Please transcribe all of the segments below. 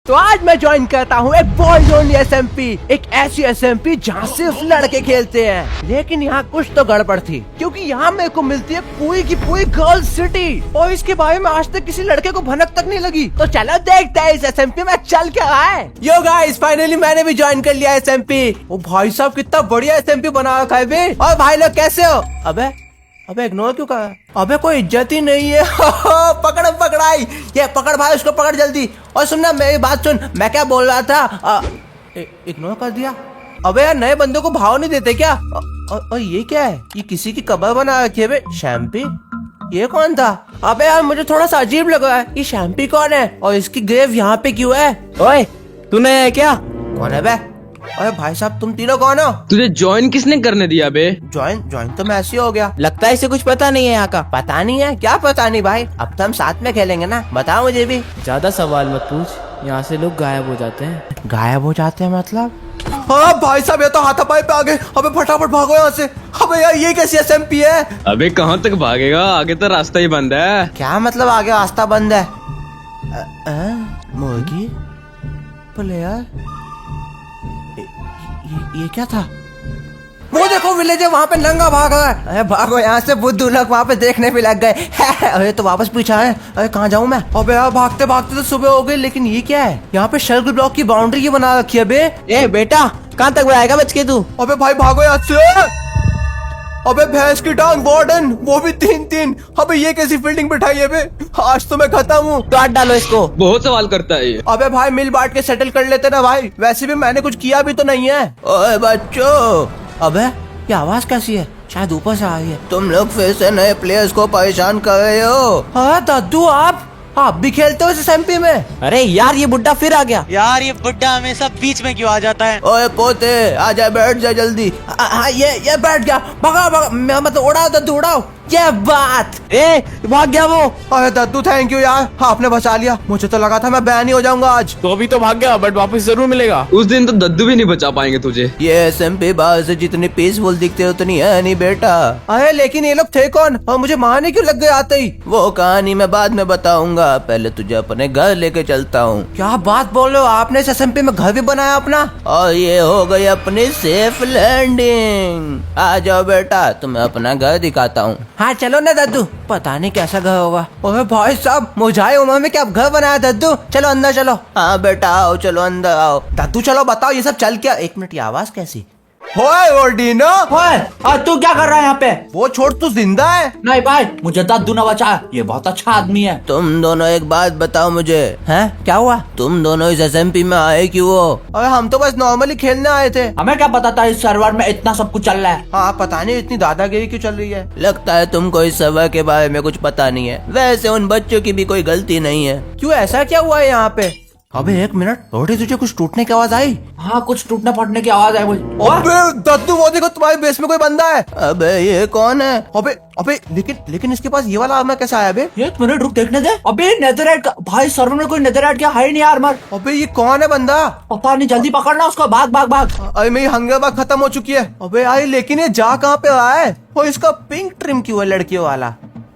तो आज मैं ज्वाइन करता हूँ एक बॉयज ओनली एसएमपी, एक ऐसी एसएमपी जहाँ सिर्फ लड़के खेलते हैं। लेकिन यहाँ कुछ तो गड़बड़ थी, क्योंकि यहाँ मेरे को मिलती है पूरी की पूरी गर्ल्स सिटी और इसके बारे में आज तक किसी लड़के को भनक तक नहीं लगी। तो चलो देखते हैं इस एसएमपी में चल क्या रहा है। यो गाइस, फाइनली मैंने भी ज्वाइन कर लिया एसएमपी। ओ भाई साहब, कितना बढ़िया एसएमपी बना रखा है बे। और भाई लोग कैसे हो? अबे इग्नोर क्यों करा? अबे कोई इज्जत ही नहीं है। पकड़ाई, ये पकड़ भाई, उसको पकड़ जल्दी। और सुनना मेरी बात सुन, मैं क्या बोल रहा था। इग्नोर कर दिया। अबे यार, नए बंदों को भाव नहीं देते क्या? और ये क्या है? ये किसी की कब्र बना रखी है बे। शैम्पी? ये कौन था? अबे यार, मुझे थोड़ा सा अजीब लग रहा है। ये शैम्पी कौन है और इसकी ग्रेव यहाँ पे क्यों है? ओए, तूने है क्या? कौन है बे? अरे भाई साहब, तुम तीनों कौन हो? तुझे ज्वाइन किसने करने दिया बे? ज्वाइन तो मैं ऐसे हो गया। लगता है इसे कुछ पता नहीं है यहाँ का। पता नहीं है? क्या पता नहीं भाई, अब तो हम साथ में खेलेंगे ना। बताओ मुझे भी। ज्यादा सवाल मत पूछ, यहाँ से लोग गायब हो जाते हैं। गायब हो जाते हैं मतलब? हाँ भाई साहब, ये तो हाथापाई पे आ गए। अबे फटाफट भागो यहाँ से। अबे यार, ये कैसी एसएमपी है? अबे कहाँ तक भागेगा? आगे तो रास्ता ही बंद है। क्या मतलब आगे रास्ता बंद है? मुर्गी प्लेयर, ये क्या था? वो देखो विलेजर वहाँ पे नंगा भाग रहा है। अरे भागो यहाँ से, बुद्धू लोग वहाँ पे देखने भी लग गए। अरे तो वापस पीछा है। अरे कहाँ जाऊँ मैं? अबे यार, भागते भागते तो सुबह हो गई। लेकिन ये क्या है? यहाँ पे शर्क ब्लॉक की बाउंड्री की बना रखी है बे। ए बेटा, कहाँ तक आएगा बच के तू? अबे भाई भागो यहाँ से। अबे भैंस की टांग वार्डन, वो भी 3-3। अबे ये कैसी फील्डिंग बिठाई है बे? आज तो मैं खत्म हूँ। काट डालो इसको। बहुत सवाल करता है ये। अबे भाई, मिल बांट के सेटल कर लेते ना भाई। वैसे भी मैंने कुछ किया भी तो नहीं है। ओए बच्चों, अबे ये आवाज कैसी है? शायद ऊपर से आ रही है। तुम लोग फिर से नए प्लेयर्स को परेशान कर रहे हो? हाँ दादू, आप भी खेलते हो इस एसएमपी में? अरे यार, ये बुड्ढा फिर आ गया। यार, ये बुड्ढा हमेशा बीच में क्यों आ जाता है? ओए पोते, आजा, बैठ जा जल्दी। हाँ, ये बैठ गया। भगा, मतलब उड़ाओ दादू, उड़ाओ। ये बात। ए, भाग गया वो। अरे दादू, थैंक यू यार, आपने बचा लिया। मुझे तो लगा था मैं बैन ही हो जाऊंगा आज। तो अभी तो भाग गया, बट वापस जरूर मिलेगा। उस दिन तो दद्दू भी नहीं बचा पाएंगे तुझे। ये एसएमपी बाहर से जितनी पीसफुल दिखते हो उतनी है नहीं बेटा। अरे लेकिन ये लोग थे कौन और मुझे मारने क्यों लग गए आते ही? वो कहानी मैं बाद में बताऊंगा, पहले तुझे अपने घर लेके चलता हूँ। क्या बात बोल रहे हो? आपने इस एसएमपी में घर भी बनाया अपना? और ये हो गई अपनी सेफ लैंडिंग। आ जाओ बेटा, तुम्हें अपना घर दिखाता हूँ। हाँ चलो ना दादू, पता नहीं कैसा घर होगा। अरे भाई साहब, मुझे उम्र में क्या घर बनाया दादू? चलो अंदर चलो। हाँ बेटा आओ, चलो अंदर आओ। दादू चलो बताओ ये सब चल क्या? एक मिनट, ये आवाज कैसी? होए ओर्डिनो, तू क्या कर रहा है यहाँ पे? वो छोड़, तू जिंदा है? नहीं भाई, मुझे दादू ने बचाया। ये बहुत अच्छा आदमी है। तुम दोनों एक बात बताओ मुझे। हैं? क्या हुआ? तुम दोनों इस एसएमपी में आए क्यों हो? अरे हम तो बस नॉर्मली खेलने आए थे। हमें क्या पता था इस सर्वर में इतना सब कुछ चल रहा है। हाँ, पता नहीं इतनी दादागिरी क्यों चल रही है। लगता है तुमको इस सर्वर के बारे में कुछ पता नहीं है। वैसे उन बच्चों की भी कोई गलती नहीं है। क्यों, ऐसा क्या हुआ है यहाँ पे? अबे एक मिनट, रोटी, तुझे कुछ टूटने की आवाज आई? हाँ, कुछ टूटने फटने की आवाज आई मुझे। अबे दद्दू, वो देखो तुम्हारे बेस में कोई बंदा है। अबे ये कौन है? अबे लेकिन इसके पास ये वाला आर्मर कैसा आया बे? एक मिनट रुक, देखने दे। अबे नेदरराइट भाई, सर्वर में कोई नेदरराइट क्या है नहीं आर्मर। अबे ये कौन है बंदा? पता नहीं, जल्दी पकड़ना उसको। भाग। अरे मेरी हंगर बार खत्म हो चुकी है। अबे यार, लेकिन ये जा कहाँ पे रहा है? और इसका पिंक ट्रिम क्यों है लड़कियों वाला?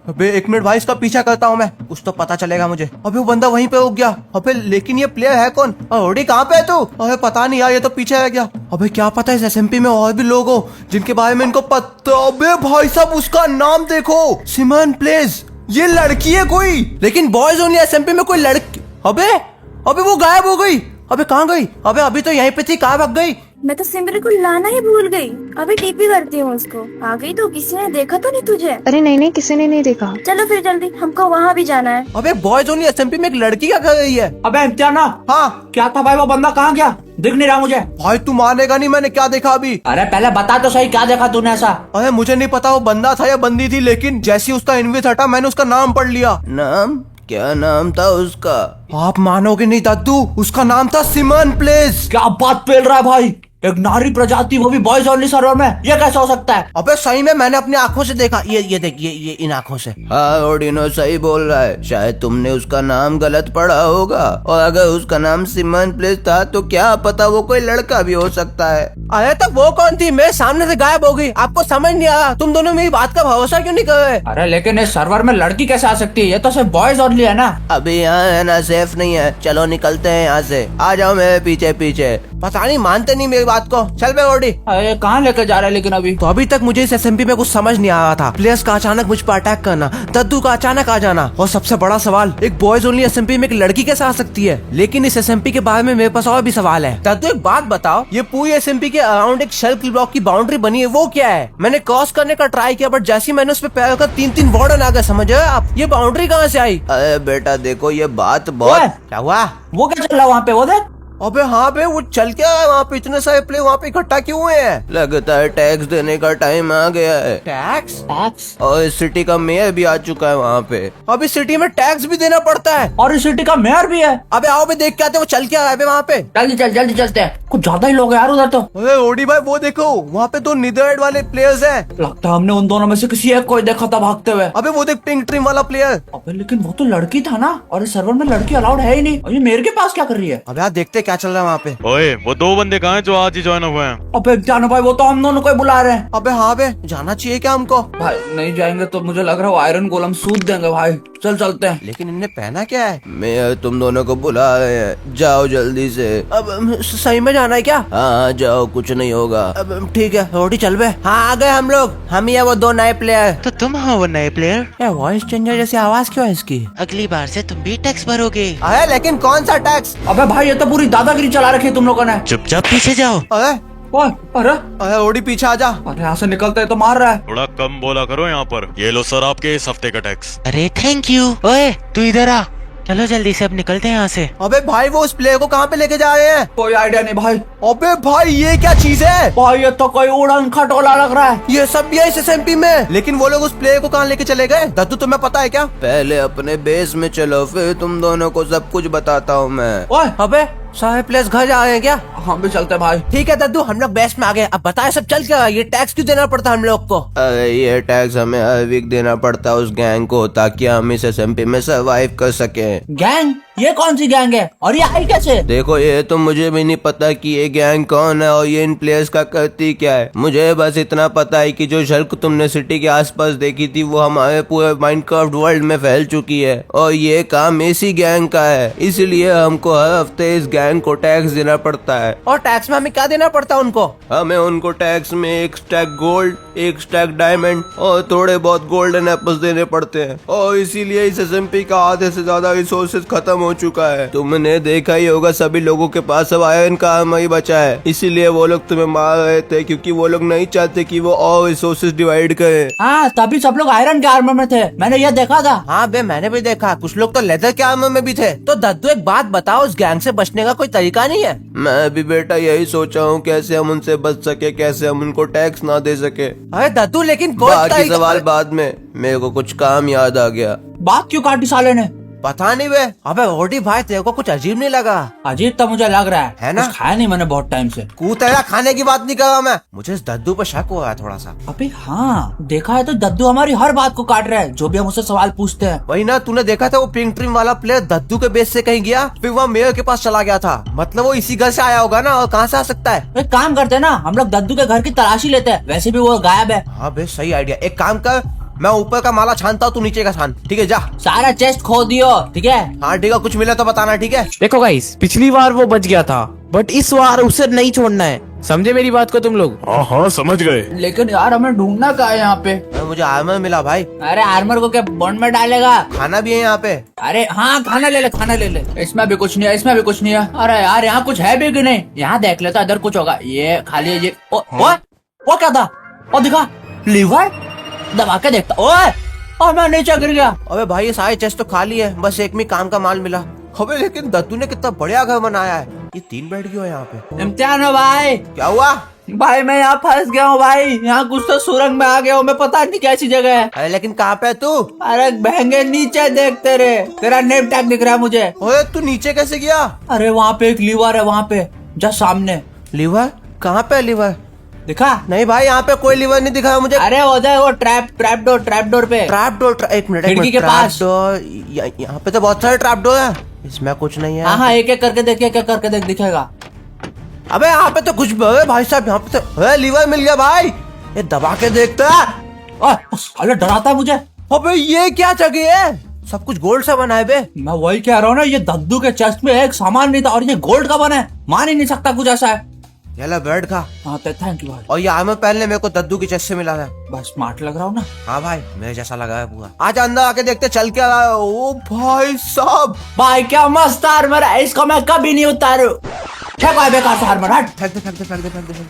अबे एक मिनट भाई, इसका पीछा करता हूँ मैं, कुछ तो पता चलेगा मुझे। अबे वो बंदा वहीं पे रुक गया। अबे लेकिन ये प्लेयर है कौन? ओडी कहाँ पे है तू? अबे पता नहीं यार, ये तो पीछे रह गया। अबे क्या पता इस एसएमपी में और भी लोग हो जिनके बारे में इनको पता। अबे भाई साहब, उसका नाम देखो, सिमन प्लेस। ये लड़की है कोई, लेकिन बॉयज ओनली एसएमपी में कोई लड़की। अबे वो गायब हो गई। अबे कहाँ गई? अबे अभी तो यहीं पे थी, कहाँ भाग गई? मैं तो सिमरन को लाना ही भूल गई। अभी टीपी करती हूँ उसको। आ गई तो किसी ने देखा तो नहीं तुझे? अरे नहीं, किसी ने नहीं देखा। चलो फिर जल्दी, हमको वहाँ भी जाना है। अबे बॉयज ओनली एसएमपी में एक लड़की क्या कर रही है? अबे इम्तियाना, हाँ क्या था भाई? वो बंदा कहाँ गया? दिख नहीं रहा मुझे। भाई तू मानेगा नहीं, मैंने क्या देखा अभी। अरे पहले बता तो सही, क्या देखा तूने ऐसा? अरे मुझे नहीं पता वो बंदा था या बंदी थी, लेकिन जैसे उसका इनविज हटा मैंने उसका नाम पढ़ लिया। नाम? क्या नाम था उसका? आप मानोगे नहीं दादू, उसका नाम था सिमन प्लेस। क्या बात पेल रहा है भाई? एक नारी प्रजाति, वो भी बॉयज ओनली सर्वर में, ये कैसे हो सकता है? अबे सही में मैंने अपनी आंखों से देखा, ये देख, ये इन आंखों से। हाँ ओडिनो सही बोल रहा है, शायद तुमने उसका नाम गलत पढ़ा होगा, और अगर उसका नाम सिमन प्लेस था तो क्या पता वो कोई लड़का भी हो सकता है। अरे तो वो कौन थी? मेरे सामने से गायब हो गई, आपको समझ नहीं आया? तुम दोनों मेरी बात का भरोसा क्यों नहीं कर रहे? अरे लेकिन इस सर्वर में लड़की कैसे आ सकती है? ये तो सिर्फ बॉयज ओनली है ना। अभी यहाँ है ना, सेफ नहीं है, चलो निकलते हैं यहाँ से, आ जाओ मेरे पीछे पीछे। पता नहीं मानते नहीं मेरी बात को, चल बे ओडी। अरे कहाँ लेकर जा रहा है लेकिन अभी? तो अभी तक मुझे इस एसएमपी में कुछ समझ नहीं आ रहा था, प्लेयर्स का अचानक मुझ पर अटैक करना, दद्दू का अचानक आ जाना, और सबसे बड़ा सवाल, एक बॉयज ओनली एसएमपी में एक लड़की कैसे आ सकती है। लेकिन इस एसएमपी के बारे में मेरे पास और भी सवाल है। दद्दू एक बात बताओ, ये पूरी एसएमपी के अराउंड एक शेल्फ ब्लॉक की बाउंड्री बनी है, वो क्या है? मैंने क्रॉस करने का ट्राई किया, बट जैसे मैंने उस पर पैर रखा 3-3 वार्डन आ गए, समझ रहे हो आप? ये बाउंड्री कहाँ से आई? अरे बेटा देखो, ये बात बहुत। क्या हुआ? वो क्या चल रहा है वहाँ पे? वो देख। अबे हाँ बे, वो चल क्या है वहाँ पे? इतने सारे प्लेयर वहाँ पे इकट्ठा क्यों हुए हैं? लगता है टैक्स देने का टाइम आ गया है। टैक्स? और इस सिटी का मेयर भी आ चुका है वहाँ पे। अब इस सिटी में टैक्स भी देना पड़ता है, और इस सिटी का मेयर भी है। अबे आओ बे, देख के आते हैं वो चल क्या रहा है वहाँ पे। जल्दी चलते हैं, कुछ ज्यादा ही लोग हैं यार उधर तो। अरे ओडी भाई वो देखो, वहाँ पे 2 नीदरलैंड वाले प्लेयर्स हैं। लगता है हमने उन दोनों में से किसी एक को ही देखा था भागते हुए। अबे वो देख, पिंक ट्रिम वाला प्लेयर। अबे लेकिन वो तो लड़की था ना, और इस सर्वर में लड़की अलाउड है ही नहीं, और ये मेयर के पास क्या कर रही है? अब यार देखते क्या चल रहा है वहाँ पे। ओए वो 2 बंदे कहाँ हैं जो आज ही ज्वाइन हुए हैं? अबे जानो भाई, वो तो हम दोनों को ही बुला रहे हैं। अबे हाँ बे, जाना चाहिए क्या हमको? भाई नहीं जाएंगे तो मुझे लग रहा है वो आयरन गोलम सूद देंगे भाई। चलते हैं। लेकिन इनने पहना क्या है? मैं तुम दोनों को बुला रहे हैं, जाओ जल्दी से। अब सही में जाना है क्या? हाँ जाओ, कुछ नहीं होगा। अब ठीक है रोटी, चल बे। हाँ आ गए हम लोग, हम ही है वो 2 नए प्लेयर। तो तुम हो वो नए प्लेयर? वॉइस चेंजर जैसी आवाज क्यों है इसकी? अगली बार से तुम भी टैक्स भरोगे। अरे लेकिन कौन सा टैक्स? अबे भाई ये तो पूरी दादागिरी चला रखी है तुम लोगों ने। चुपचाप पीछे जाओ। अरे अरे अरे ओडी पीछे आ जा। अरे यहाँ से निकलते तो मार रहा है। थोड़ा कम बोला करो यहाँ पर। ये लो सर आपके इस हफ्ते का टैक्स। अरे थैंक यू। ओए तू इधर आ, चलो जल्दी से अब निकलते हैं यहाँ से। अबे भाई वो उस प्लेयर को कहाँ पे लेके जा रहे हैं? कोई आइडिया नहीं भाई। अबे भाई ये क्या चीज है? भाई ये तो कोई उड़न खटोला लग रहा है। ये सब भी है इस एसएमपी में, लेकिन वो लोग उस प्लेयर को कहाँ लेके चले गए? दद्दू तुम्हें पता है क्या? पहले अपने बेस में चलो, फिर तुम दोनों को सब कुछ बताता हूँ मैं। ओए अबे सारे प्लेयर्स घर जा रहे हैं क्या? हम भी चलते हैं भाई। ठीक है दद्दू, हम लोग बेस में आ गए। अब बताए सब चल क्या? ये टैक्स क्यों देना पड़ता है हम लोग को? अरे ये टैक्स हमें हर वीक देना पड़ता है उस गैंग को, ताकि हम इस एसएमपी में सरवाइव कर सके। गैंग? ये कौन सी गैंग है और ये आई कैसे? देखो ये तो मुझे भी नहीं पता कि ये गैंग कौन है और ये इन प्लेयर्स का करती क्या है। मुझे बस इतना पता है कि जो शल्क तुमने सिटी के आसपास देखी थी वो हमारे पूरे माइनक्राफ्ट वर्ल्ड में फैल चुकी है, और ये काम इसी गैंग का है। इसलिए हमको हर हफ्ते इस गैंग को टैक्स देना पड़ता है। और टैक्स में हमें क्या देना पड़ता है उनको? हमें उनको टैक्स में 1 स्टैक गोल्ड, 1 स्टैक डायमंड और थोड़े बहुत गोल्डन एप्पल्स देने पड़ते हैं, और इसीलिए इस एसएमपी का आधे से ज्यादा रिसोर्सेज खत्म हो चुका है। तुमने देखा ही होगा सभी लोगों के पास अब आयरन का आर्मर ही बचा है, इसीलिए वो लोग तुम्हें मार रहे थे, क्योंकि वो लोग नहीं चाहते कि वो और रिसोर्सेज डिवाइड करें। हाँ तभी सब लोग आयरन के आर्मर में थे, मैंने ये देखा था। हाँ बे मैंने भी देखा, कुछ लोग तो लेदर के आर्मर में भी थे। तो दद्दू एक बात बताओ, उस गैंग से बचने का कोई तरीका नहीं है? मैं भी बेटा यही सोचा हूँ, कैसे हम उनसे बच सके, कैसे हम उनको टैक्स ना दे सके। अरे दद्दू लेकिन बाकी सवाल बाद में, मेरे को कुछ काम याद आ गया। बात क्यों काटी साले ने? पता नहीं बे। अबे ओडी भाई तेरे को कुछ अजीब नहीं लगा? अजीब तो मुझे लग रहा है ना? कुछ खाया नहीं मैंने बहुत टाइम से। तेरा खाने की बात नहीं कर रहा मैं, मुझे इस दद्दू पर शक हो रहा है थोड़ा सा। अबे हाँ देखा है तो दद्दू हमारी हर बात को काट रहा है, जो भी हम उससे सवाल पूछते हैं। वही ना, तूने देखा था वो पिंक ट्रिम वाला प्लेयर दद्दू के बेस से कहीं गया, फिर वहाँ मेयर के पास चला गया था। मतलब वो इसी घर से आया होगा ना, और कहाँ से आ सकता है? एक काम करते हैं ना, हम लोग दद्दू के घर की तलाशी लेते हैं, वैसे भी वो गायब है। हाँ बे सही आइडिया। एक काम कर, मैं ऊपर का माला छानता हूँ, तू नीचे का छान, ठीक है? जा सारा चेस्ट खो दियो, ठीक है? हाँ ठीक है, कुछ मिला तो बताना, ठीक है? देखो गाइस, पिछली बार वो बच गया था, बट इस बार उसे नहीं छोड़ना है। समझे मेरी बात को तुम लोग? हाँ हाँ समझ गए। लेकिन यार हमें ढूंढना कहाँ है यहाँ पे? मुझे आर्मर मिला भाई। अरे आर्मर को क्या बॉन्ड में डालेगा? खाना भी है यहाँ पे। अरे हाँ खाना ले ले, खाना ले ले। इसमें भी कुछ नहीं है, इसमें भी कुछ नहीं है। अरे यार यहाँ कुछ है भी कि नहीं? यहाँ देख लेता, इधर कुछ होगा। ये खाली है ये। वो क्या था? ओ दिखा, लीवर। दबा के देखता। ओए और मैं नीचे गिर गया। अबे भाई ये सारे चेस्ट तो खाली है, बस एक में काम का माल मिला। अबे लेकिन दद्दू ने कितना बढ़िया घर बनाया है। ये 3 बेड क्यों है यहाँ पे? इम्तिहान हो भाई। क्या हुआ? भाई मैं यहाँ फंस गया हूँ भाई, यहाँ कुछ तो सुरंग में आ गया हूँ, मैं पता नहीं कैसी जगह है। अरे लेकिन कहाँ पे है तू? अरे बहंगे नीचे देखते रे, तेरा नेम टैग दिख रहा है मुझे। ओए तू नीचे कैसे गया? अरे वहाँ पे एक लीवर है, वहाँ पे जा सामने। लीवर? कहाँ पे लीवर? दिखा? नहीं भाई, यहाँ पे कोई लीवर नहीं दिखा मुझे। अरे उधर वो ट्रैप डोर पे। Trap door? एक मिनट, खिड़की के पास। यहाँ पे तो बहुत सारे ट्रैप डोर है, इसमें कुछ नहीं है। हाँ, एक एक करके देखिए, क्या करके दिखेगा। अबे यहाँ पे तो कुछ भाई साहब, यहाँ पे तो लीवर मिल गया भाई। ये दबा के देखता है। साले डराता है मुझे। अबे ये क्या जगह है? सब कुछ गोल्ड से बना है बे। मैं वही कह रहा हूँ ना, ये दद्दू के चेस्ट में एक सामान नहीं था और ये गोल्ड का बना है। मान ही नहीं सकता कुछ ऐसा है। ये ला बेड का। हाँ तो थैंक यू भाई। और ये आर्मर पहनने मेरे को दद्दू की चेस्ट से मिला था। बस स्मार्ट लग रहा हूँ ना। हाँ भाई, मेरे जैसा लगा है पूरा। आज अंदर आके देखते चल क्या रहा है। ओ भाई साहब, भाई क्या मस्त आर्मर है, इसको मैं कभी नहीं उतारू। फेंको बेकार सा आर्मर, हट। फेंक दे, फेंक दे, फेंक दे, फेंक दे।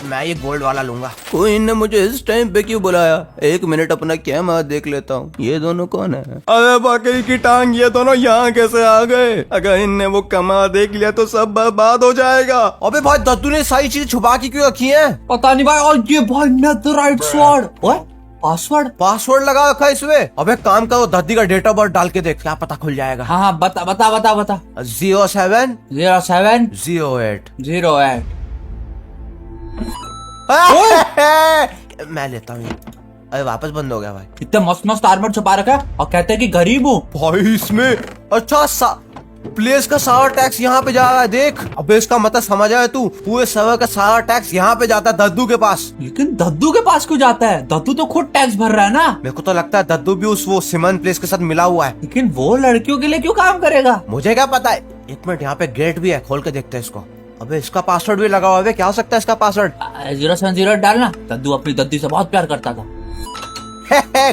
मैं ये गोल्ड वाला लूंगा। कोई ने मुझे इस टाइम पे क्यों बुलाया? एक मिनट अपना कैमरा देख लेता हूँ। ये दोनों कौन है? अरे बकरी की टांग, ये दोनों यहाँ कैसे आ गए? अगर इनने वो कमरा देख लिया तो सब बर्बाद हो जाएगा। अबे भाई, दद्दू ने सारी चीजें छुपा के क्यों रखी है? पता नहीं भाई। और ये भाई नेथराइट स्वॉर्ड। ओए पासवर्ड लगा रखा है इसमें। अबे काम करो, दद्दी का डेट ऑफ बर्थ डाल के देख, क्या पता खुल जाएगा। हाँ, बता 07 07 08 08। मैं लेता हूँ। अरे वापस बंद हो गया भाई। इतने मस्त आर्मर छुपा रखा है और कहते हैं कि गरीब हूँ भाई। इसमें अच्छा प्लेस का सारा टैक्स यहाँ पे जा रहा है, देख। अबे इसका मतलब समझ आया तू? पूरे सर्वर का सारा टैक्स यहाँ पे जाता है दद्दू के पास। लेकिन दद्दू के पास क्यों जाता है? दद्दू तो खुद टैक्स भर रहा है ना। मेरे को तो लगता है दद्दू भी उस वो सिमन प्लेस के साथ मिला हुआ है। लेकिन वो लड़कियों के लिए क्यों काम करेगा? मुझे क्या पता है। एक मिनट, यहाँ पे गेट भी है, खोल के देखते हैं इसको। अबे इसका पासवर्ड भी लगा हुआ है। क्या हो सकता है इसका पासवर्ड? 070 डालना। दद्दू अपनी दद्दी से बहुत प्यार करता था।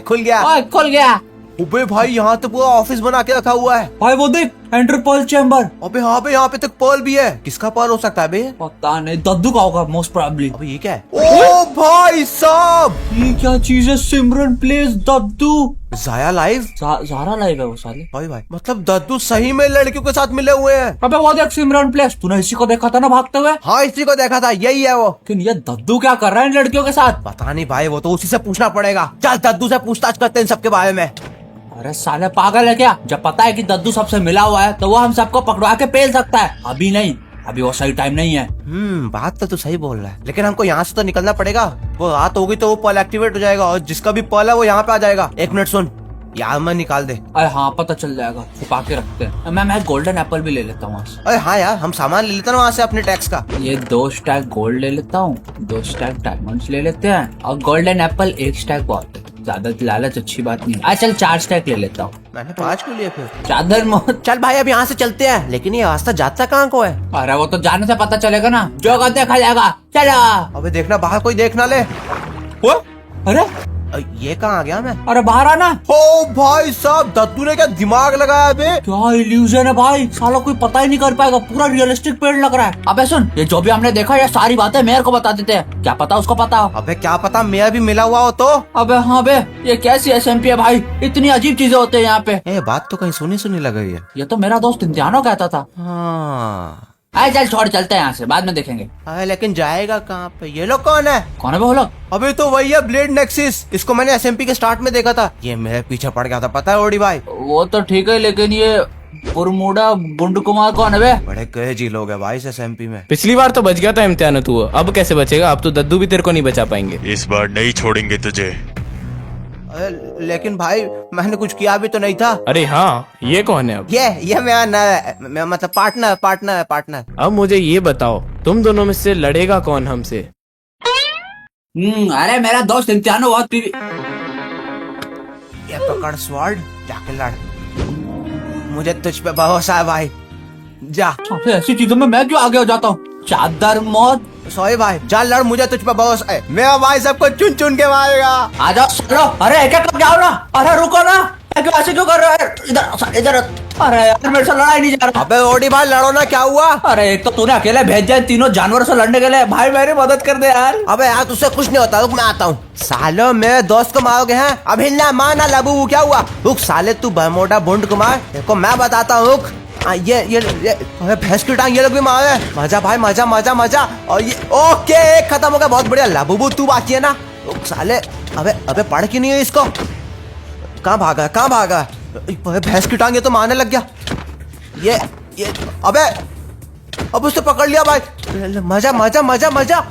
खुल गया। खुल गया। अबे भाई, यहाँ तो पूरा ऑफिस बना के रखा हुआ है। भाई वो देख, एंटर पर्ल चैम्बर। अबे हाँ बे, यहाँ पे तक पर्ल भी है। किसका पर्ल हो सकता है बे? पता नहीं, दद्दू का होगा मोस्ट प्रोबेबली। अबे ये क्या है? ओ भाई साहब, ये क्या चीज है? सिमरन प्लेस दद्दू। जाया लाइव। ज़ारा लाइव है वो साले। भाई मतलब दद्दू सही में लड़कियों के साथ मिले हुए हैं। अबे वो देख, सिमरन प्लेस। तूने इसी को देखा था ना भागते हुए? हाँ, इसी को देखा था, यही है वो। लेकिन ये दद्दू क्या कर रहा है इन लड़कियों के साथ? पता नहीं भाई, वो तो उसी से पूछना पड़ेगा। चल दद्दू से पूछताछ करते हैं इन सबके बारे में। अरे साले पागल है क्या? जब पता है कि दद्दू सबसे मिला हुआ है तो वो हम सबको पकड़वा के पेल सकता है। अभी नहीं, अभी वो सही टाइम नहीं है। बात तो तू सही बोल रहा है, लेकिन हमको यहाँ से तो निकलना पड़ेगा। वो रात होगी तो वो पर्ल एक्टिवेट हो जाएगा और जिसका भी पर्ल है वो यहाँ पे आ जाएगा। एक मिनट सुन, यार मैं निकाल दे। अरे हाँ, पता चल जाएगा, छुपा के रखते हैं। मैं गोल्डन एप्पल भी ले लेता हूँ। अरे हाँ यार, हम सामान ले लेते हैं वहाँ से अपने टैक्स का। ये 2 स्टैक गोल्ड ले लेता हूँ, 2 स्टैक डायमंड्स ले लेते हैं और गोल्डन एप्पल 1 स्टैक बहुत है। ज्यादा लालच अच्छी बात नहीं। चल 4 स्टैक ले लेता हूँ। मैंने 5 को लिए फिर। चादर मोहन। चल भाई, अब यहाँ से चलते हैं, लेकिन ये रास्ता जाता कहाँ को है? अरे वो तो जाने से पता चलेगा ना, जो का देखा जाएगा। चलो। अबे देखना बाहर कोई देख ना ले। अरे ये कहाँ आ गया मैं? अरे बाहर आना। ओ भाई साहब, दद्दू ने क्या दिमाग लगाया बे? क्या इल्यूजन है भाई, साला कोई पता ही नहीं कर पाएगा। पूरा रियलिस्टिक पेड़ लग रहा है। अबे सुन, ये जो भी हमने देखा ये सारी बातें मेयर को बता देते हैं, क्या पता उसको पता हो। अबे क्या पता मेयर भी मिला हुआ हो तो। अबे हाँ बे, ये कैसी एसएमपी है भाई? इतनी अजीब चीजें होते हैं यहाँ पे। ये बात तो कहीं सुनी सुनी लग रही है। ये तो मेरा दोस्त इम्तिहानों कहता था। हाँ। आए चल छोड़, चलते हैं यहाँ से, बाद में देखेंगे। अरे लेकिन जाएगा कहाँ पे? ये लोग कौन है? कौन है वो लोग? अबे तो वही है ब्लेड नेक्सिस। इसको मैंने एसएमपी के स्टार्ट में देखा था। ये मेरे पीछे पड़ गया था, पता है ओडी भाई? वो तो ठीक है, लेकिन ये बुरमुडा बुंड कुमार कौन है बे? बड़े क्रेजी लोग है भाई इस एसएमपी में। पिछली बार तो बच गया था इम्तिहान तू, अब कैसे बचेगा? अब तो दद्दू भी तेरे को नहीं बचा पाएंगे। इस बार नहीं छोड़ेंगे तुझे। लेकिन भाई मैंने कुछ किया भी तो नहीं था। अरे हाँ, ये कौन है अब? ये मेरा मतलब पार्टनर। अब मुझे ये बताओ, तुम दोनों में से लड़ेगा कौन हमसे? अरे मेरा दोस्त इम्तिहानों बहुत पीवी। ये पकड़ स्वॉर्ड, जाके लड़। मुझे तुझ पे भरोसा है भाई, जा। ऐसी चीजों में मैं क्यों आगे हो जाता हूँ? चादर मौत। सॉरी भाई, जा लड़, मुझे तुझ पे भरोसा है। मेरा भाई सबको चुन चुन के मारेगा। आ जाओ चलो। अरे एक एक जाओ ना। अरे रुको ना, क्यों ऐसे क्यों कर रहे हो? इधर। अरे यार मेरे से लड़ाई नहीं जा रहा। अबे ओडी भाई लड़ो ना, क्या हुआ? अरे एक तो तूने अकेले भेज दिया तीनों जानवरों से लड़ने के लिए। भाई मेरी मदद कर दे यार। अबे यार तुझसे कुछ नहीं होता, रुक मैं आता हूँ। सालो मेरे दोस्त को मारोगे हैं? अभी ना माना लबू, क्या हुआ? रुक साले, तू बरमोटा बुंड कुमार, देखो मैं बताता हूँ। रुक, ये अबे भैंस की टांग ये लोग भी मारे। मजा भाई, मजा। और ये ओके, एक खत्म हो गया, बहुत बढ़िया। लबू तू बाकी है ना? रुक साले, अबे पढ़ क्यों नहीं है इसको? कहाँ भागा? भैंस की टांग ये तो मारने लग गया। ये अबे अब उसने पकड़ लिया भाई। मजा मजा मजा मजा,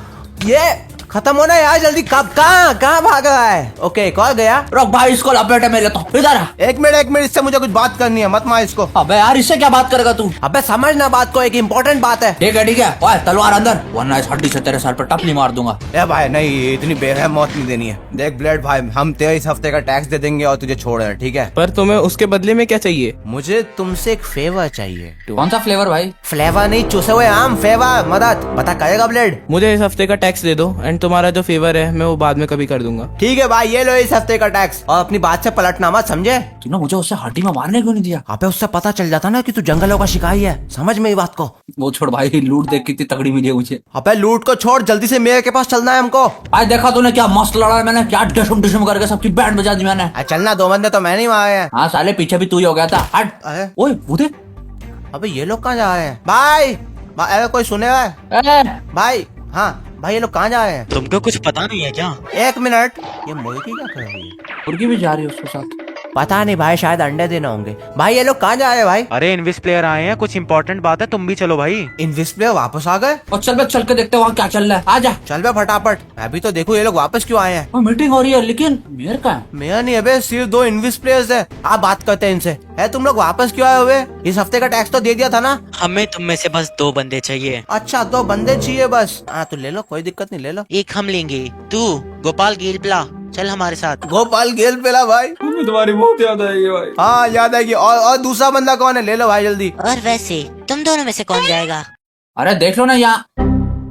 ये खत्म होना यार जल्दी। कब कहाँ कहाँ भाग रहा है? ओके कॉल गया। रुक भाई, इसको लपेटे में लेता हूँ। इधर आ। एक मिनट इससे मुझे कुछ बात करनी है, मत मार इसको। अबे यार, इससे क्या बात करेगा तू? अबे समझना बात को, एक इम्पोर्टेंट बात है। ठीक है। ओए तलवार अंदर, वरना इस हड्डी से तेरे सर पर टपली मार दूंगा। ए भाई नहीं, इतनी बेरहम मौत नहीं देनी है। देख ब्लेड भाई, हम तेरे इस हफ्ते का टैक्स दे देंगे और तुझे छोड़ रहे हैं, ठीक है? पर तुम्हें उसके बदले में क्या चाहिए? मुझे तुमसे एक फेवर चाहिए। कौन सा फ्लेवर भाई? फ्लेवर नहीं, चूसे हुए आम, फेवर, मदद। पता करेगा ब्लेड? मुझे इस हफ्ते का टैक्स दे दो, एंड तुम्हारा जो फेवर है मैं वो बाद में कभी कर दूंगा। ठीक है भाई, ये लो इस हफ्ते का टैक्स, और अपनी बात से पलटना मत, समझे? तूने मुझे उससे हड्डी में मारने क्यों नहीं दिया? अबे उससे पता चल जाता ना कि तू जंगलों का शिकारी है, समझ में ये बात को? वो छोड़ भाई, लूट देख कितनी तगड़ी मिली है मुझे। अबे लूट को छोड़, जल्दी से मेरे के पास चलना है हमको। आज देखा तूने क्या मस्त लड़ा है मैंने, क्या डिशुम डिशुम करके सबकी बैंड बजा दी मैंने। चलना, 2 बंदे तो मैं नहीं मारे हैं। हाँ साले, पीछे भी तू ही हो गया था। हट। अरे ओए वो देख। अबे ये लोग कहाँ जा रहे हैं? भाई अरे कोई सुने हुआ है? भाई हाँ भाई, ये लोग कहाँ जा रहे हैं? तुमको कुछ पता नहीं है क्या? 1 मिनट, ये मुर्गी क्या कर रही है? मुर्गी भी जा रही है उसके साथ। पता नहीं भाई, शायद अंडे देने होंगे। भाई ये लोग कहाँ जा रहे हैं भाई? अरे इनविस प्लेयर आए हैं, कुछ इंपॉर्टेंट बात है, तुम भी चलो भाई। इनविस प्लेयर वापस आ गए? और चल बे, चल के देखते वहाँ क्या चल रहा है। आजा। चल बे फटाफट, मैं भी तो देखूं ये लोग वापस क्यों आए हैं। मीटिंग हो रही है, लेकिन मेयर का है। मेरा नहीं है, सिर्फ 2 इनविस प्लेयर्स है। आप बात करते हैं इनसे। है तुम लोग वापस क्यों आए हुए? इस हफ्ते का टैक्स तो दे दिया था ना? हमें तुम में से बस 2 बंदे चाहिए। अच्छा 2 बंदे चाहिए बस? हाँ तो ले लो, कोई दिक्कत नहीं, ले लो। एक हम लेंगे, तू गोपाल गेलपला चल हमारे साथ। गोपाल गेल पेला भाई, तुम्हारी बहुत याद आएगी भाई। हाँ याद आएगी। और दूसरा बंदा कौन है? ले लो भाई जल्दी। और वैसे तुम दोनों में से कौन जाएगा? अरे देख लो ना यहाँ।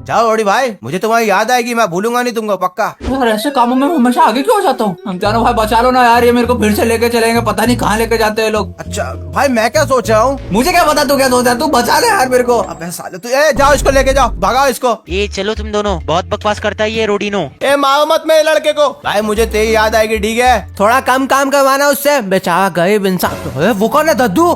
जाओ ओडी भाई, मुझे तुम्हारी याद आएगी, मैं भूलूंगा नहीं तुमको, पक्का। यार ऐसे कामों में हमेशा आगे क्यों हो जाता हूँ? हम चारों भाई बचा लो ना यार, ये मेरे को फिर से लेके चलेंगे, पता नहीं कहाँ लेके जाते हैं लोग। अच्छा भाई, मैं क्या सोच रहा हूँ? मुझे क्या पता तू क्या सोच रहा है, तू बचा ले यार मेरे को। अबे साले तू, जाओ इसको लेके जाओ, भगाओ इसको। ये चलो तुम दोनों, बहुत बकवास करता है ये रोडिनो। मारो मत मेरे लड़के को। भाई मुझे तेरी याद आएगी, ठीक है? थोड़ा कम काम करवाना उससे, बेचारा गरीब इंसान। वो कौन है? दद्दू।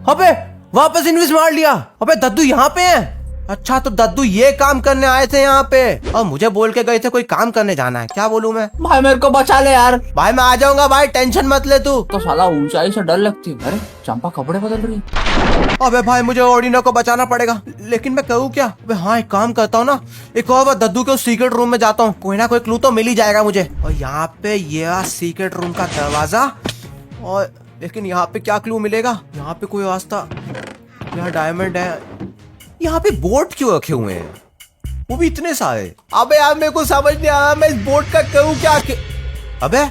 अबे वापस इन्वेस्ट मार लिया। अबे दद्दू यहाँ पे है? अच्छा तो दद्दू ये काम करने आए थे यहाँ पे, और मुझे बोल के गए थे कोई काम करने जाना है। क्या बोलूं मैं? भाई मेरे को बचा ले यार। भाई मैं आ जाऊंगा भाई, टेंशन मत ले तू। तो साला ऊंचाई से डर लगती है। अरे चंपा कपड़े बदल रही है। अबे भाई मुझे ओडिनो को बचाना पड़ेगा, लेकिन मैं करूँ क्या? अबे हाँ एक काम करता हूँ ना, एक और बार दद्दू के उस सीक्रेट रूम में जाता हूँ, कोई ना कोई क्लू तो मिल ही जाएगा मुझे। और यहाँ पे ये सीक्रेट रूम का दरवाजा, और लेकिन यहाँ पे क्या क्लू मिलेगा? यहाँ पे कोई रास्ता, यहाँ डायमंड है, यहाँ पे बोट क्यों रखे हुए हैं, वो भी इतने सारे? अबे यार मेरे को समझ नहीं आ रहा, मैं इस बोट का करूँ क्या? अबे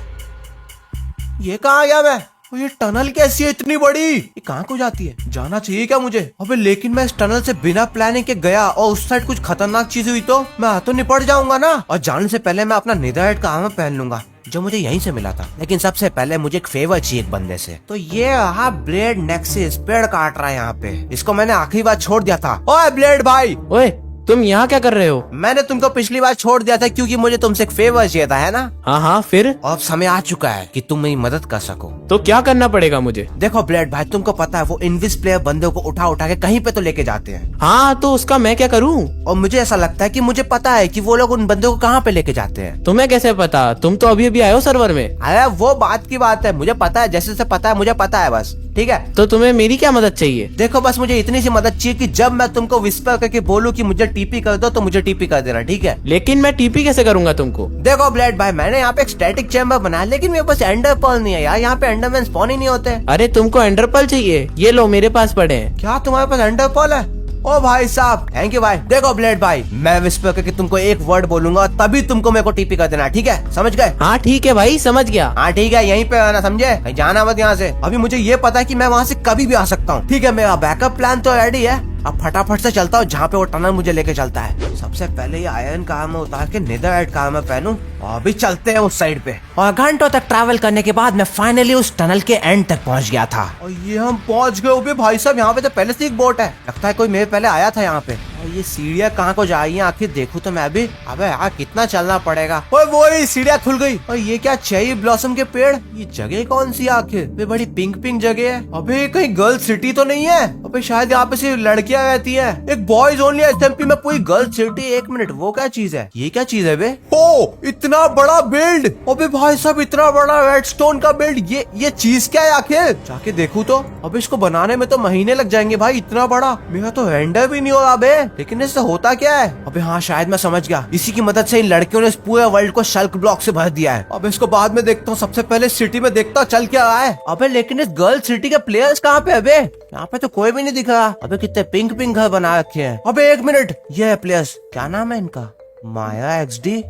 ये कहाँ गया मैं? और ये टनल कैसी है इतनी बड़ी? ये कहाँ को जाती है? जाना चाहिए क्या मुझे? अबे लेकिन मैं इस टनल से बिना प्लानिंग के गया और उस साइड कुछ खतरनाक चीज हुई तो मैं तो निपट जाऊंगा ना। और जाने से पहले मैं अपना नेदरराइट का आर्मर पहन लूंगा जो मुझे यहीं से मिला था। लेकिन सबसे पहले मुझे एक फेवर चाहिए एक बंदे से। तो ये रहा ब्लेड नेक्सिस, पेड़ काट रहा है यहाँ पे। इसको मैंने आखिरी बार छोड़ दिया था। ओए ब्लेड भाई, ओए तुम यहाँ क्या कर रहे हो? मैंने तुमको पिछली बार छोड़ दिया था क्योंकि मुझे तुमसे एक फेवर चाहिए था, है ना? हाँ फिर? अब समय आ चुका है कि तुम मेरी मदद कर सको। तो क्या करना पड़ेगा मुझे? देखो ब्लेड भाई, तुमको पता है वो इनविस प्लेयर बंदों को उठा उठा के कहीं पे तो लेके जाते हैं। हाँ तो उसका मैं क्या करूँ? और मुझे ऐसा लगता है कि मुझे पता है कि वो लोग उन बंदों को कहाँ पे लेके जाते हैं। तुम्हें कैसे पता? तुम तो अभी अभी आए हो सर्वर में। अरे वो बात की बात है, मुझे पता है, जैसे से पता है, मुझे पता है बस, ठीक है? तो तुम्हें मेरी क्या मदद चाहिए? देखो बस मुझे इतनी सी मदद चाहिए कि जब मैं तुमको विस्पर करके बोलूं कि मुझे टीपी कर दो तो मुझे टीपी कर देना, ठीक है? लेकिन मैं टीपी कैसे करूंगा तुमको? देखो ब्लेड भाई, मैंने यहाँ पे एक स्टैटिक चैम्बर बनाया, लेकिन मेरे पास एंडर पर्ल नहीं है यार। यहाँ पे एंडरमैन स्पॉन ही नहीं होते। अरे तुमको एंडरपर्ल चाहिए? ये लो मेरे पास पड़े हैं। क्या तुम्हारे पास एंडर पर्ल है? ओ भाई साहब, थैंक यू भाई। देखो ब्लेड भाई, मैं विस्पर करके तुमको एक वर्ड बोलूंगा तभी तुमको मेरे को टीपी कर देना, ठीक है? समझ गए? हाँ ठीक है भाई, समझ गया। हाँ ठीक है, यहीं पे आना, समझे? कहीं जाना मत यहाँ से। अभी मुझे ये पता है कि मैं वहाँ से कभी भी आ सकता हूँ, ठीक है? मेरा बैकअप प्लान तो रेडी है। अब फटाफट से चलता हूँ जहाँ पे वो टनल मुझे लेके चलता है। सबसे पहले ये आयरन का आर्मर उतार के नेदरराइट का आर्मर पहनूं, और अभी चलते हैं उस साइड पे। और घंटों तक ट्रैवल करने के बाद मैं फाइनली उस टनल के एंड तक पहुँच गया था। और ये हम पहुँच गए। अबे भाई साहब, यहाँ पे तो पहले से एक बोट है, लगता है कोई मेरे पहले आया था यहाँ पे। और ये सीढ़ियाँ कहाँ को जा रही हैं आखिर? देखूं तो मैं भी। अबे यार कितना चलना पड़ेगा। ओए वो सीढ़ियाँ खुल गई। और ये क्या चेरी ब्लॉसम के पेड़? ये जगह कौन सी आखिर? वे बड़ी पिंक पिंक जगह है। अबे कहीं गर्ल सिटी तो नहीं है? अबे शायद यहाँ पे सिर्फ लड़कियाँ रहती है। एक बॉयज ओनली एसएमपी में पूरी गर्ल सिटी। एक मिनट, वो क्या चीज है? ये क्या चीज है बे? ओ इतना बड़ा बिल्ड। अबे भाई साहब, इतना बड़ा रेडस्टोन का बिल्ड। ये चीज क्या है आखिर? जाके देखूं तो। अब इसको बनाने में तो महीने लग जाएंगे भाई, इतना बड़ा। मेरा तो रेंडर भी नहीं हो रहा बे। लेकिन इससे होता क्या है? अबे हाँ, शायद मैं समझ गया। इसी की मदद से इन लड़कियों ने इस पूरे वर्ल्ड को शल्क ब्लॉक से भर दिया है। अब इसको बाद में देखता हूँ, सबसे पहले सिटी में देखता हूँ चल क्या रहा है। अबे लेकिन इस गर्ल सिटी के प्लेयर्स कहाँ पे? अबे यहाँ पे तो कोई भी नहीं दिख रहा। अबे कितने पिंक पिंक घर बना रखे हैं। अबे एक मिनट, ये है प्लेयर्स, क्या नाम है इनका? माया XD,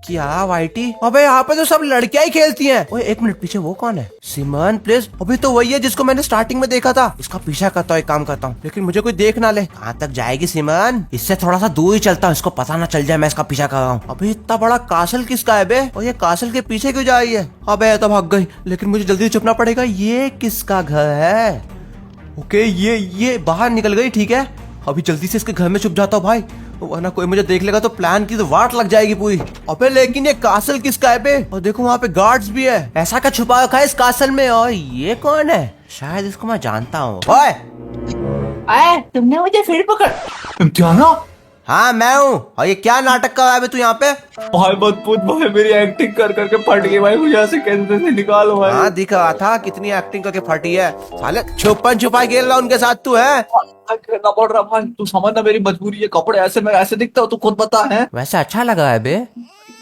क्या वाइटी? अबे यहाँ पे तो सब लड़कियां ही खेलती हैं। ओए एक मिनट, पीछे वो कौन है? सिमरन प्लीज। अभी तो वही है जिसको मैंने स्टार्टिंग में देखा था। इसका पीछा करता हूँ, एक काम करता हूँ, लेकिन मुझे कोई देख ना ले। कहाँ तक जाएगी सिमरन? इससे थोड़ा सा दूर ही चलता हूँ, इसको पता ना चल जाए मैं इसका पीछा कर रहा हूँ। अभी इतना बड़ा कासल किसका है बे? और ये कासल के पीछे क्यों जा रही है? अबे तो भाग गई, लेकिन मुझे जल्दी छुपना पड़ेगा। ये किसका घर है? ओके ये बाहर निकल गई, ठीक है। अभी जल्दी से इसके घर में छुप जाता हूँ भाई, वरना कोई मुझे देख लेगा तो प्लान की तो वाट लग जाएगी पूरी। अबे लेकिन ये कासल किसका है बे? और देखो वहाँ पे गार्ड्स भी है। ऐसा क्या छुपा रखा है इस कासल में? और ये कौन है? शायद इसको मैं जानता हूँ। ओए तुमने मुझे फिर पकड़ क्या ना? हाँ मैं हूँ। और ये क्या नाटक कर रहा है बे तू यहाँ पे? भाई मत पूछ भाई, मेरी एक्टिंग कर करके फट गई भाई, मुझे ऐसे कैसे से निकालो भाई। हाँ दिख रहा था कितनी एक्टिंग करके फटी है। साले छुपन छुपाई खेल रहा उनके साथ तू है। करना पड़ रहा भाई, तू समझ ना मेरी मजबूरी। ये कपड़े ऐसे मैं ऐसे दिखता हूँ, तू खुद बता है। वैसे अच्छा लगा है बे।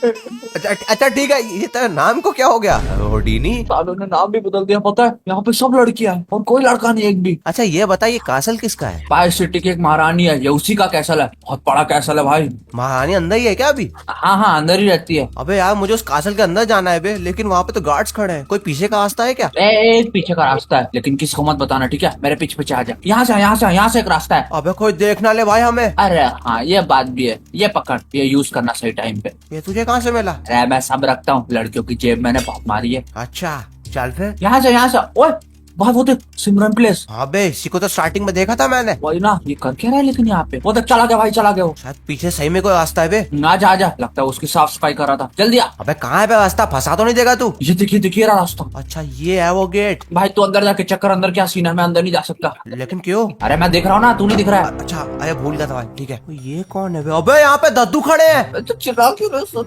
अच्छा ठीक है, ये तेरा नाम को क्या हो गया? होडीनी? सालों ने नाम भी बदल दिया, पता है? यहाँ पे सब लड़कियां हैं और कोई लड़का नहीं एक भी। अच्छा ये बता, ये कासल किसका है? पाई सिटी की एक महारानी है, ये उसी का कैसल है। बहुत बड़ा कैसल है भाई। महारानी अंदर ही है क्या अभी? हाँ अंदर ही रहती है। अबे यार मुझे उस कासल के अंदर जाना है बे, लेकिन वहाँ पे तो गार्ड्स खड़े हैं। कोई पीछे का रास्ता है क्या? एक पीछे का रास्ता है, लेकिन किसको मत बताना, ठीक है? मेरे पीछे पीछे आ जा। यहाँ से एक रास्ता है। अबे कोई देख ना ले भाई हमें। अरे हाँ, ये बात भी है। ये पकड़, ये यूज करना सही टाइम पे। ये तुझे कहाँ से मिला? अरे मैं सब रखता हूँ, लड़कियों की जेब मैंने बहुत मारी है। अच्छा चल फिर। यहाँ से ओए बात, वो देख सिमरन प्लेस। हाँ बे, इसी को तो स्टार्टिंग में देखा था मैंने। वही ना, ये कर क्या रहा है लेकिन यहाँ पे? वो देख चला गया भाई, चला गया वो। शायद पीछे सही में कोई रास्ता है बे। आजा लगता है उसकी साफ सफाई कर रहा था। जल्दी आ। अबे कहाँ है बे रास्ता? फंसा तो नहीं देगा तू? ये देखिए रहा रास्ता। अच्छा ये है वो गेट। भाई तू अंदर जाके चक्कर, अंदर क्या सीन है? मैं अंदर नहीं जा सकता। लेकिन क्यों? अरे मैं देख रहा हूँ ना, तू नहीं दिख रहा है। अच्छा अरे भूल गया था भाई, ठीक है। ये कौन है बे? अबे यहाँ पे दद्दू खड़े हैं। तो चिल्ला क्यों रहे हो?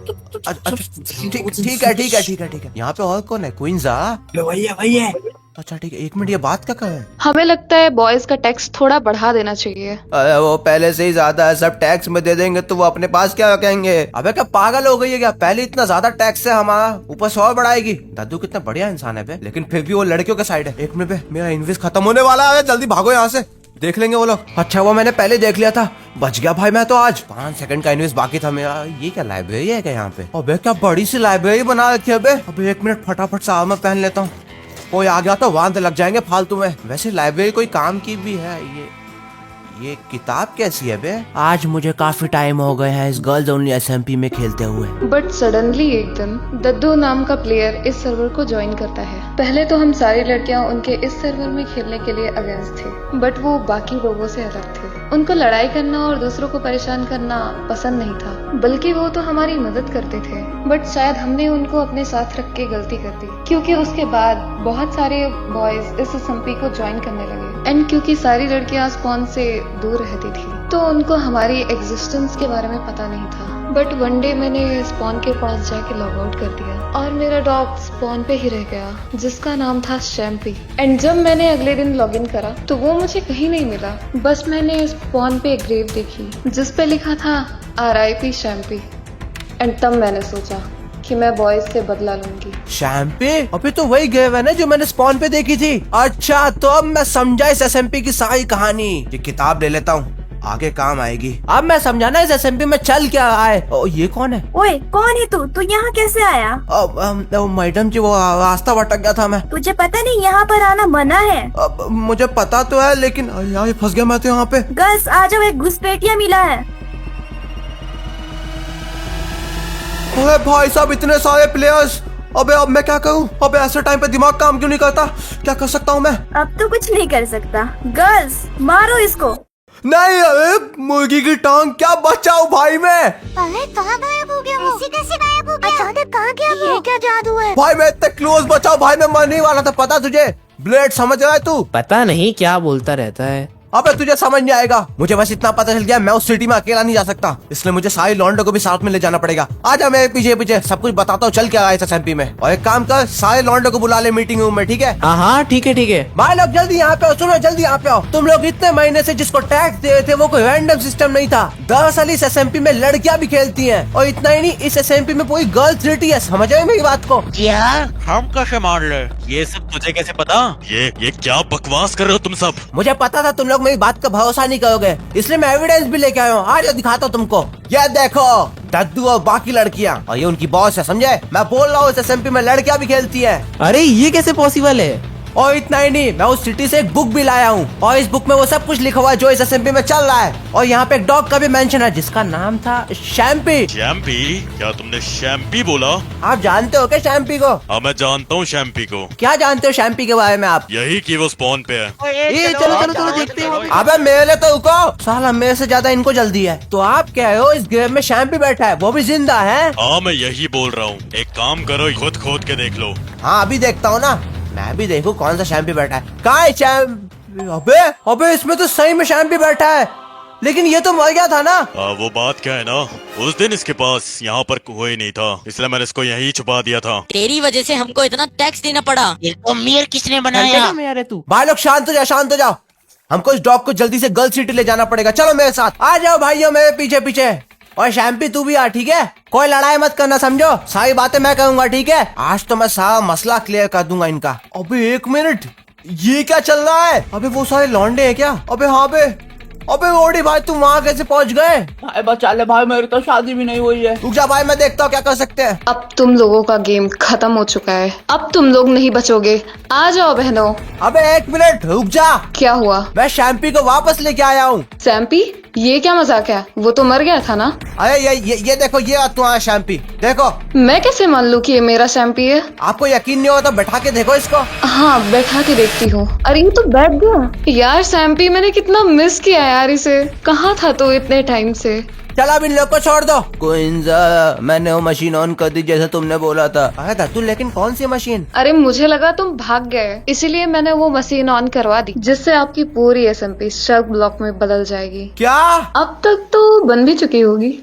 ठीक है। यहाँ पे और कौन है? क्वींजा? वही है। अच्छा ठीक है, एक मिनट, ये बात क्या कर रहे हैं? हमें लगता है बॉयज का टैक्स थोड़ा बढ़ा देना चाहिए। अरे वो पहले से ही ज्यादा है, सब टैक्स में दे देंगे तो वो अपने पास क्या कहेंगे? अबे क्या पागल हो गई है क्या? पहले इतना ज्यादा टैक्स है हमारा, ऊपर से और बढ़ाएगी। दादू कितना बढ़िया इंसान है बे, लेकिन फिर भी वो लड़कियों के साइड है। एक मिनट बे, मेरा इन्वेस्ट खत्म होने वाला है, जल्दी भागो यहाँ से, देख लेंगे वो लोग। अच्छा वो मैंने पहले देख लिया था, बच गया भाई मैं तो। आज 5 सेकंड का इन्वेस्ट बाकी था मेरा। ये क्या लाइब्रेरी है क्या यहाँ पे? अबे क्या बड़ी सी लाइब्रेरी बना रखी है बे। अबे एक मिनट, फटाफट से आर्मर पहन लेता हूँ, कोई आ गया तो वहां लग जाएंगे फालतू में। वैसे लाइब्रेरी कोई काम की भी है। ये किताब कैसी है बे? आज मुझे काफी टाइम हो गए हैं इस गर्ल्स ओनली SMP में खेलते हुए। बट सडनली एक दिन दद्दू नाम का प्लेयर इस सर्वर को ज्वाइन करता है। पहले तो हम सारी लड़कियां उनके इस सर्वर में खेलने के लिए अगेंस्ट थे, बट वो बाकी लोगों से अलग थे। उनको लड़ाई करना और दूसरों को परेशान करना पसंद नहीं था, बल्कि वो तो हमारी मदद करते थे। बट शायद हमने उनको अपने साथ रख के गलती कर दी, क्योंकि उसके बाद बहुत सारे बॉयज इस SMP को ज्वाइन करने लगे। एंड क्योंकि सारी लड़कियां स्पॉन से दूर रहती थी, तो उनको हमारी एग्जिस्टेंस के बारे में पता नहीं था। बट वन डे मैंने स्पॉन के पास जाके लॉग आउट कर दिया और मेरा डॉग स्पॉन पे ही रह गया, जिसका नाम था शैम्पी। एंड जब मैंने अगले दिन लॉग इन करा तो वो मुझे कहीं नहीं मिला। बस मैंने स्पॉन पे एक ग्रेव देखी जिस पे लिखा था RIP शैम्पी। एंड तब मैंने सोचा कि मैं बॉयज से बदला लूंगी। शैम्पी? अभी तो वही गेम है ना जो मैंने स्पॉन पे देखी थी। अच्छा तो अब मैं समझा इस SMP की सारी कहानी। ये किताब ले लेता हूँ, आगे काम आएगी। अब मैं समझा ना इस SMP में चल क्या रहा है। ओ ये कौन है? ओए कौन है तू यहाँ कैसे आया? मैडम जी वो रास्ता भटक गया था मैं। तुझे पता नहीं यहाँ पर आना मना है? अब मुझे पता तो है, लेकिन यार फंस गया मैं तो यहाँ पे। गर्ल्स आ जाओ, एक घुसपैठिया मिला है। अरे भाई साहब इतने सारे प्लेयर्स, अबे अब मैं क्या करूं? अबे ऐसे टाइम पे दिमाग काम क्यों नहीं करता? क्या कर सकता हूँ मैं? अब तो कुछ नहीं कर सकता। गर्ल्स मारो इसको। नहीं, अरे मुर्गी की टांग, क्या बचाऊं भाई मैं? अरे कहाँ गायब हो गया वो? ऐसे कैसे गायब हो गया? अचानक कहाँ गया वो? ये क्या जादू है? भाई मैं इतने क्लोज बचाओ भाई, मैं मरने वाला था, पता तुझे? ब्लेड समझ रहा है तू? पता नहीं क्या बोलता रहता है। अबे तुझे समझ नहीं आएगा, मुझे बस इतना पता चल गया मैं उस सिटी में अकेला नहीं जा सकता, इसलिए मुझे सारे लॉन्डो को भी साथ में ले जाना पड़ेगा। आजा मेरे पीछे पीछे, सब कुछ बताता हूँ चल क्या आया SMP में। और एक काम कर, सारे लॉन्डो को बुला ले मीटिंग रूम में, ठीक है? हाँ हाँ ठीक है ठीक है। भाई लोग जल्दी यहाँ पे आओ, सुनो जल्दी यहाँ पे आओ। तुम लोग इतने महीने से जिसको टैक्स दे रहे थे वो कोई रैंडम सिस्टम नहीं था। दरअसल इस SMP में लड़कियां भी खेलती हैं, और इतना ही नहीं, इस SMP में पूरी गर्ल सिटी है। समझ आए मेरी बात को? क्या? हम कैसे मान ले? ये सब तुझे कैसे पता? ये क्या बकवास कर रहे हो तुम सब? मुझे पता था तुम लोग मेरी बात का भरोसा नहीं करोगे, इसलिए मैं एविडेंस भी लेके आया हूँ। आज दिखाता हूँ तुमको। ये देखो दद्दू और बाकी लड़कियाँ, और ये उनकी बॉस है, समझे? मैं बोल रहा हूँ इस SMP में लड़कियाँ भी खेलती है। अरे ये कैसे पॉसिबल है? और इतना ही नहीं, मैं उस सिटी से एक बुक भी लाया हूँ, और इस बुक में वो सब कुछ लिखा हुआ है जो इस SMP में चल रहा है। और यहाँ पे एक डॉग का भी मेंशन है जिसका नाम था शैम्पी। शैम्पी? क्या तुमने शैम्पी बोला? आप जानते हो क्या शैम्पी को? हाँ मैं जानता हूँ शैम्पी को। क्या जानते हो शैम्पी के बारे में आप? यही कि वो स्पॉन पे है। ये चलो देखते हैं। अबे मेरे तो रुको, साला मेरे से ज्यादा इनको जल्दी है। तो आप कह रहे हो इस गेम में शैम्पी बैठा है, वो भी जिंदा है? हाँ मैं यही बोल रहा हूँ, एक काम करो खुद खोद के देख लो। हाँ अभी देखता हूँ ना, मैं भी देखूं कौन सा शैम्पी बैठा है। कहाँ है शैम्पी? अबे इसमें तो सही में शैम्पी बैठा है, लेकिन ये तो मर गया था ना। वो बात क्या है ना, उस दिन इसके पास यहाँ पर कोई नहीं था, इसलिए मैंने इसको यहीं छुपा दिया था। तेरी वजह से हमको इतना टैक्स देना पड़ा। इसको मीर किसने बनाया? यार तू भाई लोग शांत हो जाओ, शांत हो जाओ। हमको इस डॉग को जल्दी से गर्ल सिटी ले जाना पड़ेगा। चलो मेरे साथ आ जाओ भाइयों, मेरे पीछे पीछे। और शैम्पी तू भी आ, ठीक है? कोई लड़ाई मत करना, समझो? सारी बातें मैं करूंगा, ठीक है? आज तो मैं सारा मसला क्लियर कर दूंगा इनका। अबे एक मिनट, ये क्या चल रहा है? अबे वो सारे लौंडे हैं क्या? अबे हाँ बे, अबे ओडी भाई तुम वहाँ कैसे पहुँच गए? भाई बचा ले भाई, मेरी तो शादी भी नहीं हुई है। रुक जा भाई, मैं देखता हूँ क्या कर सकते हैं। अब तुम लोगों का गेम खत्म हो चुका है, अब तुम लोग नहीं बचोगे। आ जाओ बहनों। अबे एक मिनट रुक जा, क्या हुआ? मैं शैम्पी को वापस लेके आया हूँ। सैम्पी, ये क्या मजाक है? वो तो मर गया था ना। अरे ये देखो, ये तुम्हारा शैम्पी देखो। मैं कैसे मान लूँ कि ये मेरा सैम्पी है? आपको यकीन नहीं होगा तो बैठा के देखो इसको। हाँ बैठा के देखती हूँ। अरे ये तो बैठ गया यार। सैम्पी, मैंने कितना मिस किया यार इसे। कहाँ था तो इतने टाइम से? चल अब इन लोग को छोड़ दो। कोइंजा, मैंने वो मशीन ऑन कर दी जैसे तुमने बोला था। अरे दादू लेकिन कौन सी मशीन? अरे मुझे लगा तुम भाग गए, इसीलिए मैंने वो मशीन ऑन करवा दी, जिससे आपकी पूरी SMP शक ब्लॉक में बदल जाएगी। क्या? अब तक तो बन भी चुकी होगी।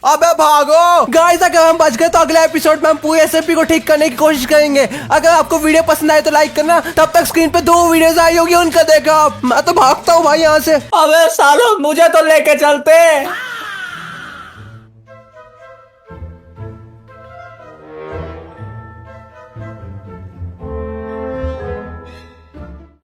अबे भागो गाइस, अगर हम बच गए तो अगले एपिसोड में हम पूरे SMP को ठीक करने की कोशिश करेंगे। अगर आपको वीडियो पसंद आए तो लाइक करना। तब तक स्क्रीन पे 2 वीडियोस आई होगी, उनका देखा आप। मैं तो भागता हूँ भाई यहाँ से। अबे सालों, मुझे तो लेके चलते।